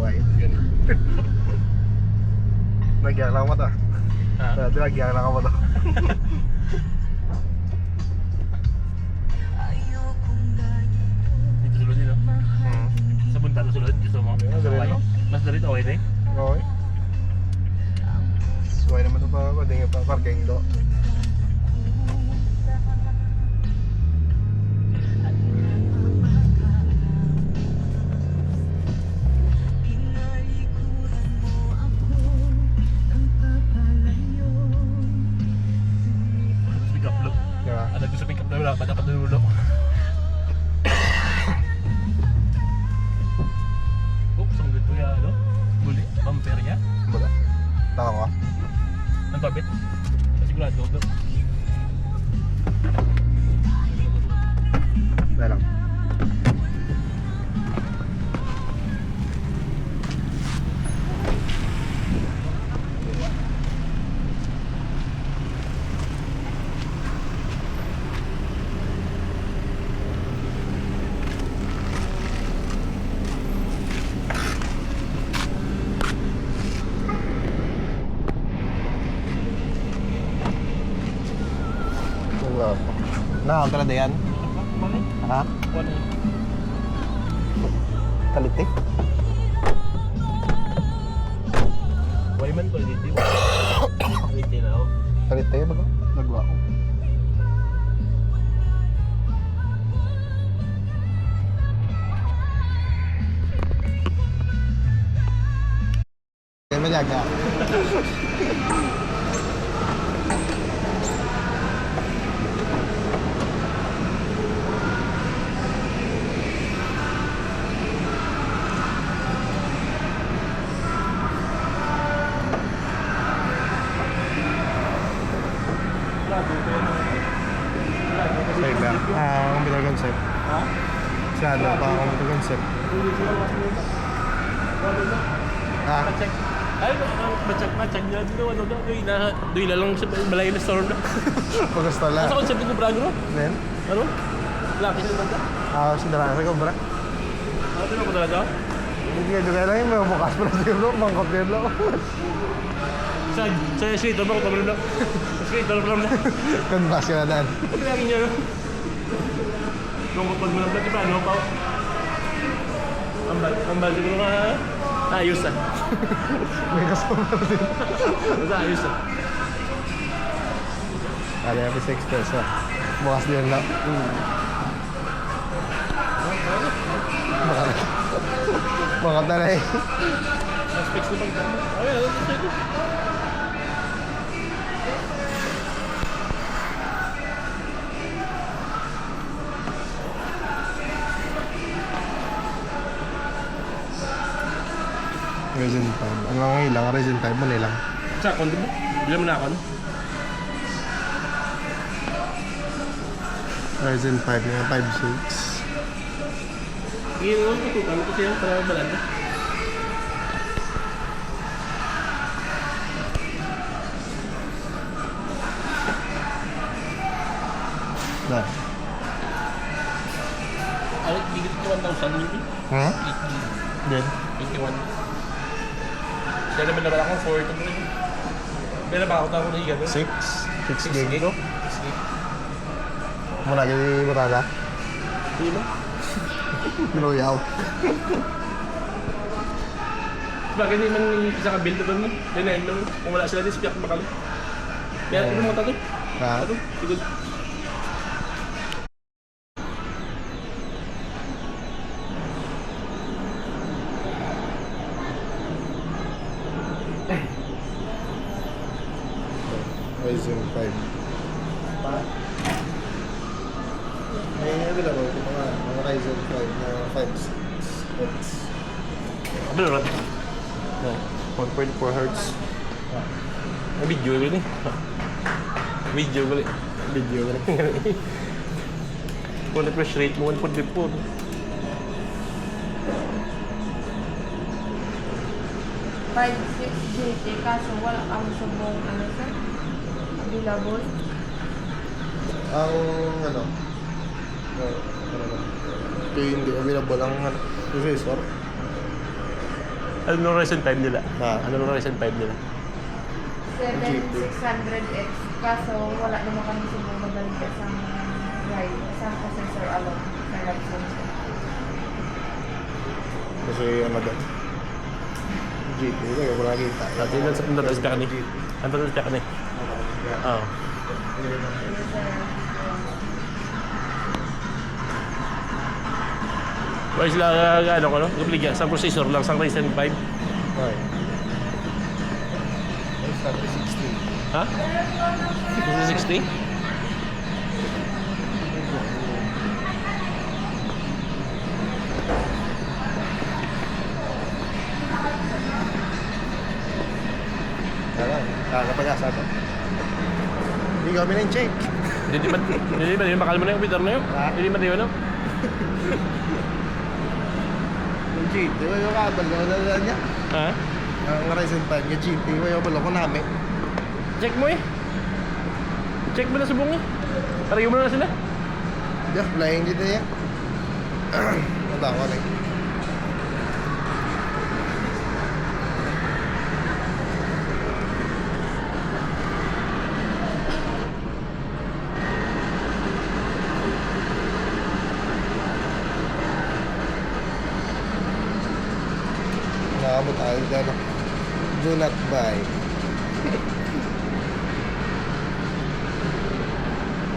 right. Ganun. Nagyan lang mo to. Ha? Nagyan lang mo to. Dito sulod din, no? Sa punta to sulod, gusto mo? Mas dalit okay na eh. Okay. Suway naman ito pa, pwede nga pa parking do. Ada gusto pick up na wala, ba't dapat nanulo? Oops, ang ganda yung ano? Buli, bumper niya. Baga? Taka ko? Ang pabit? Sigurado daw. Dahil lang. Nakakala na yan? Ha? Kalitik? Wayman ko dito. Dito na ako. Kalitik ba? Nagwa ko. Yan majaga. Wait lang. Computer concept. Ha? Siya ano pa computer concept. Ha? Check. Ay, ma-check niya dito. Ano daw? Doy na lang sa balay na store na. Pagkasta lang. Nasa concept ko brado no? Then? Ano? Laki sa banda. Sindaraan sa kobra. Ano ba ko talaga? Hindi ka juga lang yung mga bukas pa na sirlo. Mangkot din lang. Sa street, ba ko tabalo na? Street, tabalo ko na. Kanbas ka na daan. Ano lagi niya no? Kung kapag mo lang ba, diba, ano pa? Ambal siguro nga, ayos ah. May customer din. Basta ayos ah. Kaya yung 6 peso. Bukas din lang. Mangkot na lang eh. Specs na pagdama. Ay, ano ito ito? Resin 5. Ang lang ilang, resin 5 mo nilang. Sa kondo mo? Bilang mo na ako, no? Resin 5 nga, 5.6. Ngayon ko tutukan ko siya para balanda. Na. Alit, bigit ko 1,000 yun eh. Ha? 81. Then? Kaya naman naman akong 4 ito mo rin. Pero baka ako na higa 6? 6 gig ko? 6 gig. Muna jadi butana. Hindi mo? Pinuyaw. Bakit hindi man isa ka build doon mo? Yan na yun. Kung wala sila din, siyak makalo. Kaya ito mo tato. Ha? Tato, sigod. Ryzen 5. May available ito mga Ryzen 5 na 5.6. Ano na natin? 1.4 Hz. May video ko rin eh. Video ko rin. Video ko rin. Kung refresh rate mo, 1.54. 5.6 GT kaso wala kang subong ano sir? Available? Ang ano ito hindi available ang processor. Ano Ryzen 5 nila? Ha? Ano Ryzen 5 nila? 7600X. Kaso wala naman kami subong magaling sa ride. Sa processor alone. Sa Ryzen. Kasi ano doon? GT, kaya wala kita. Dati lang sa punta sa kani. Ang punta sa kani. Oo. Wala sila ano ko no? Obligya sa processor lang sa Ryzen 5. Okay. Sabi 60. Ha? 60? Kakapag-asa to. Hindi kami na check. Hindi ba makal mo na yung computer na yun? Ha? Hindi ba ano? Yung GT, yung kabal na niya. Ha? Ang Ryzen 5, yung GT, yung kabal ko namin. Check mo eh. Check mo na subong eh. Parang mo na sila. Hindi, flying dito niya. Wala ko na eh. Nakabot tayo dyan. Do not buy.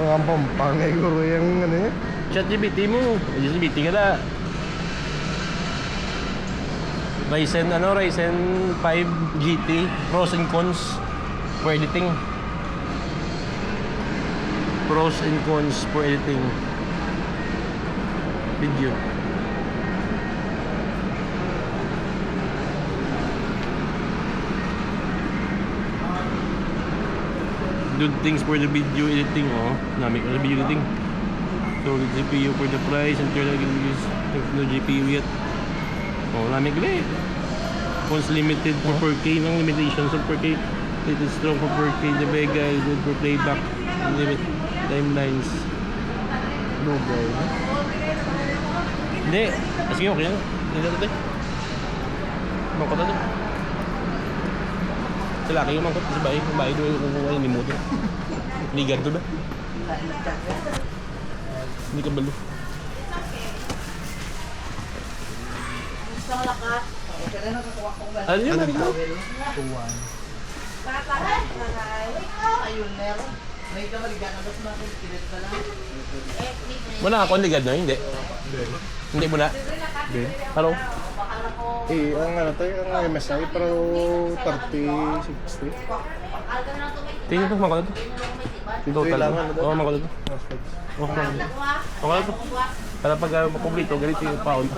Mga pampangay guro yung ano yun. ChatGPT mo. ChatGPT ka na. Ryzen 5 GT. Pros and cons for editing. Pros and cons for editing. Video. Good things for the video editing, oh. Namin ko video editing. So, the GPU for the price and you're not gonna use no GPU yet. Oh, namin ko eh. Phones limited for 4K ng limitations of 4K. It is strong for 4K. The Vega is good for playback. Limit timelines. No boy. Hindi. Sige, okay lang. Hindi na ito. Mangkot na ito. Sa laki yung mangkot. Sa bahay. Yung bahay doon yung kukuha yung limuto. Ligan to ba? Hindi ka balo. Ano yun? Ano yun? Wala ako ang ligad na, hindi. Hindi mo na. Hello? Eh, ang ano to, ang MSI, pero 3060. Tingin ko, mangkot ito. Total. Kailangan na Oo, mangkot ito. Okay. Okay ito. Para pag mapublito, ganito yung pound.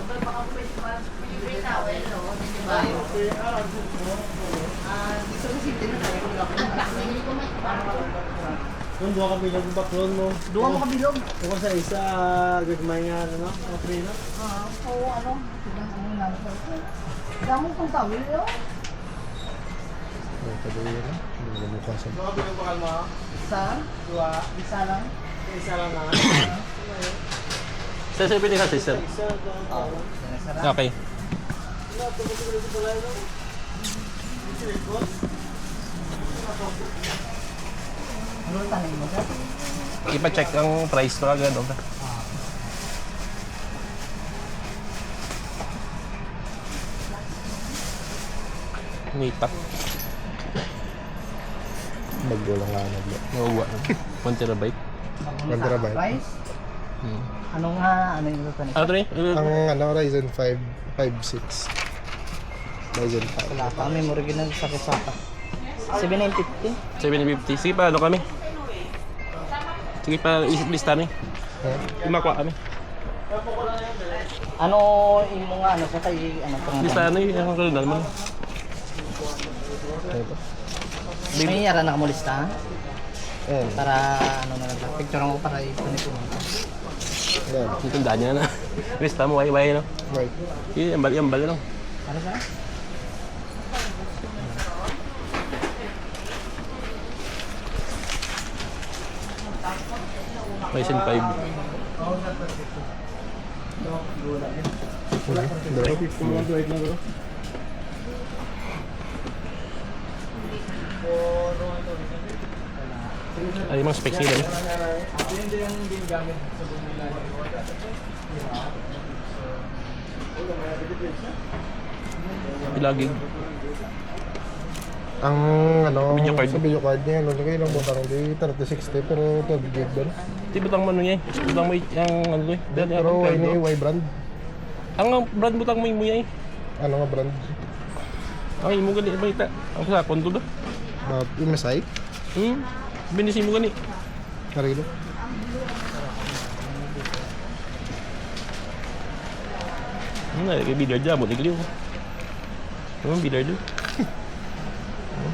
Kung dua ka bilog yung background mo. Dua mo ka bilog? Kung sa isa, gagmay nga, ano, mga preno. Oo, ano? Damo kong tawil yun. Ito ba yun? Hindi mo bukasan. Dua ka bilog bakal mo? Isa? Dua. Isa lang? Isa lang na. Sa pili ka, sister. Isa, dua. Okay. Ano, tumutuloy ko pala yun. Ano tanong mo siya? Ipa-check ang price to agad. Okay. Nitak. Bago lang nga naglo. Nakuha na. 1 terabyte. 1 terabyte. Price? Hmm. Ano nga, ano yung tanong? Ano to rin? Ang ano, Ryzen 5 56. Ryzen 5. Wala pa kami original sa Kusaka. 7950? 750. Sige pa, ano kami? Sige pa, isip lista ni. Huh? Makuha kami. Ano yung mga ano sa kay ano pangalan? Lista ano yung kalundan mo. Ito. May yara na mo lista? Ayan. Para ano na lang, picture mo para ipunit mo. Ayan. Itundaan niya na. Lista mo, way no? Right. Yung bali lang. Ano sa? Ryzen 5. Dalawa. Ay, mga specs nila. Hindi yung ginagamit sa bumila. Ilagig. Ang ano, Video card. sa video card niya, ano nagay lang butang di 3060 pero 12 gig doon. Di butang mo ano niya eh. Butang mo yung ano eh. Pero ini Y brand. Ang brand butang mo yung muya eh. Ano nga brand? Ay, mo gani ba ita? Ang sa kondo ba? MSI? Binisi mo gani. Karilo. Kay bidar dyan mo, tigil yun. Ano bidar doon?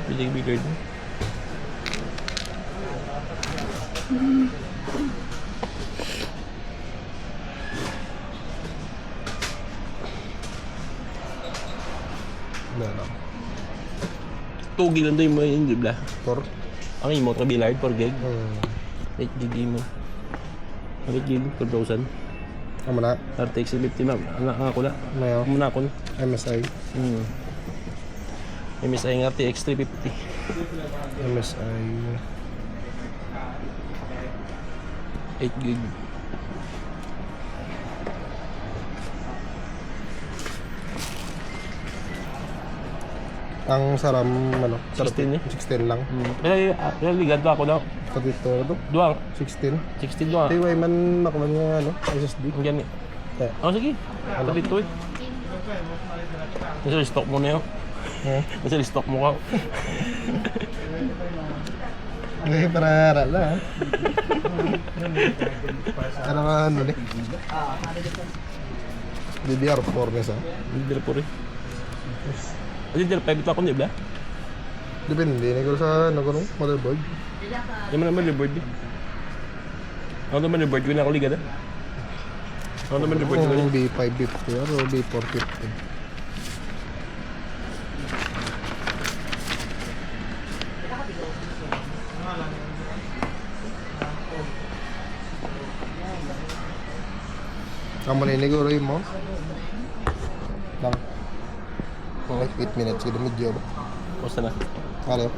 Piling bidar doon. Ano? Tugi lang doon mo yun, di ba? Tor? Ang imo, kabilard, 4 gig. 8 Hmm. gig mo. 8 gig, 4,000. Amo na? RTX 50 ma'am. Ang ako na. Mayo? Muna ako na. MSI? MSI ng RTX 350. MSI. 8 gig. Ang saram, ano? 16 eh. 16 lang. Kaya ligad ako na. Sa dito, ito? Duwang. 16. 16 duwang. TY man nakuha niya, ano? SSD. Ang gani. Eh. Oh, sige. Ano dito eh. Nasa stock mo na yun. Nasa stock mo ka. Ngayon para rala, ha? Ano nga, ano, ni? DDR4 na sa? Hindi po rin. DDR5 ito ako niya ba? Depende, nagul sa, nagulong, motherboard. Yung naman motherboard eh. Ako naman motherboard ko na ako ligad ah. Ako naman motherboard ko Kung na. B550 or B450. Kamu na iniguro mo? Lang. Like 8 minutes, kita medyo ba? Basta na. Ano?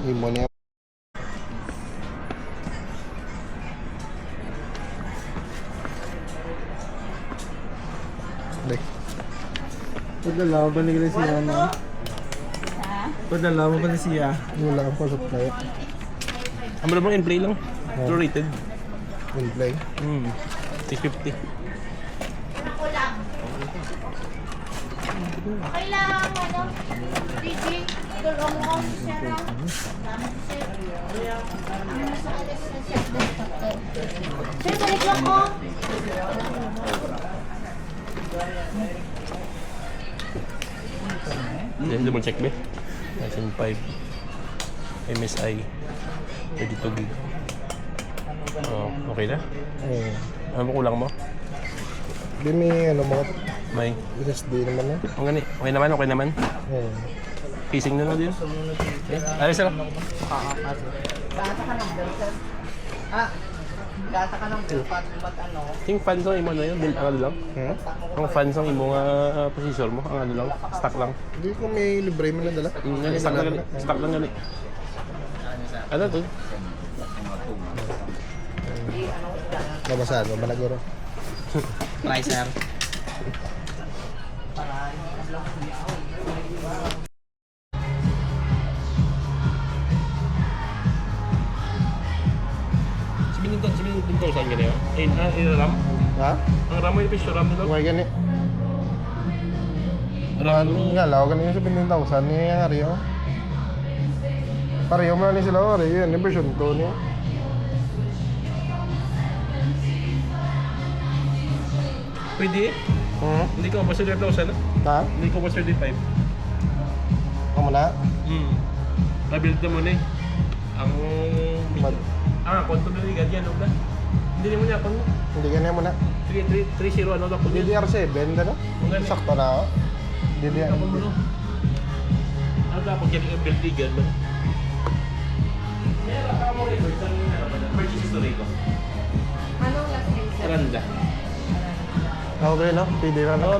Imo niya. Like, Padala mo ba nila siya, ano? Padala mo ba na siya? wala ang pa-supply. Ang malamang in play lang. True rated. In play. 650. Okay lang, ano? DJ, tulong mo kami siya lang. Sir, balik lang ko. Double check ba? Ryzen 5 MSI 32 gig. Oh, okay na? Ano mo kulang mo? Di may ano mga May. SSD naman na. Ang gani. Okay naman, okay naman. Casing na lang din. Ayos lang. Data ka ng bill, sir. Data ka ng bill, ba't ano? Yung fans ang imo na yun, build ang ano lang. Ang fans ang imo nga processor mo, ang ano lang, stock lang. Hindi ko may libre mo na dala. Stock lang gani. Stock lang gani. Ano to? Mabasahan mo, malaguro. Pricer. $17,000 gani yun. RAM? Ha? Ang RAM mo yung piso RAM nito? Huwag gani. RAM mo. Nga lao, ganun yung 17,000 niya yung Ario. Pareho mo na sila, Ario. Yan, yung version 2 niya. Pwede eh. Hindi ko pa 30,000 na. Ha? Hindi ko pa 35. Kamu na? Na-build na mo na eh. Ang... Mag- konto na rin ganyan, ano ba? Hindi mo niya, konto. Hindi ganyan mo na. 30 ano ako din. DDR7, ano? Ganun. Sakto na ako. DDR. Ako mo no. Ano dapat yan yung build legal ba? Meron ka mo record sa purchase history ko. Anong last name, sir? Randa. Okay, no? Pwede na. Oo,